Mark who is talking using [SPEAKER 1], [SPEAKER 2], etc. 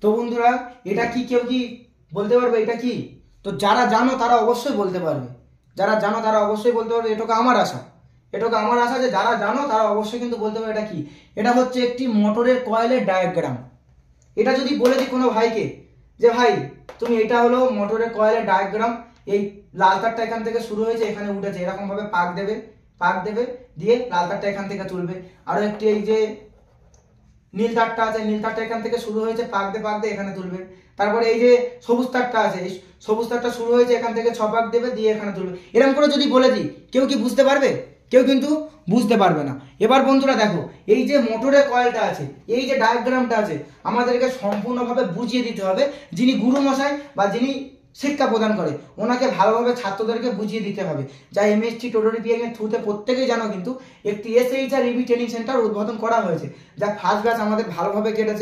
[SPEAKER 1] তো বন্ধুরা, এটা কি কেউ কি বলতে পারবে এটা কি? তো যারা জানো তারা অবশ্যই বলতে পারবে, যারা জানো তারা অবশ্যই বলতে পারবে। এটুকু আমার আশা, এটুকু আমার আশা যে যারা জানো তারা অবশ্যই কিন্তু বলতে পারবে এটা কি। এটা হচ্ছে একটি মোটরের কয়েলের ডায়াগ্রাম। এটা যদি বলে দিই কোনো ভাইকে যে ভাই তুমি এটা হলো মোটরের কয়েলের ডায়াগ্রাম, এই লাল তারটা এখান থেকে শুরু হয়েছে এখানে উঠেছে, এরকম ভাবে পাক দেবে দিয়ে লাল তারটা এখান থেকে তুলবে। আরো একটি এই যে নীল তারটা আছে, নীল তারটা এখান থেকে শুরু হয়েছে পাক দিয়ে এখানে তুলবে। তারপরে এই যে সবুজ তারটা আছে, এই সবুজ তারটা শুরু হয়েছে এখান থেকে 6 পাক দেবে দিয়ে এখানে তুলবে। এরকম করে যদি বলে দিই কেউ কি বুঝতে পারবে? কেউ কিন্তু বুঝতে পারবে না। এবার বন্ধুরা দেখো, এই যে মোটরের কয়েলটা আছে, এই যে ডায়াগ্রামটা আছে, আমাদেরকে সম্পূর্ণভাবে বুঝিয়ে দিতে হবে। যিনি গুরু মশাই বা যিনি শিক্ষা প্রদান করে ওনাকে ভালোভাবে ছাত্রদেরকে বুঝিয়ে দিতে হবে। যা এমএসটি টোটাল রিপেয়ারিং এর থ্রুতে প্রত্যেকেই জানো কিন্তু একটি এসএইচআর ইবি ট্রেনিং সেন্টার উদ্বোধন করা হয়েছে, যা ফার্স্ট ব্যাচ আমাদের ভালোভাবে কেটেছে।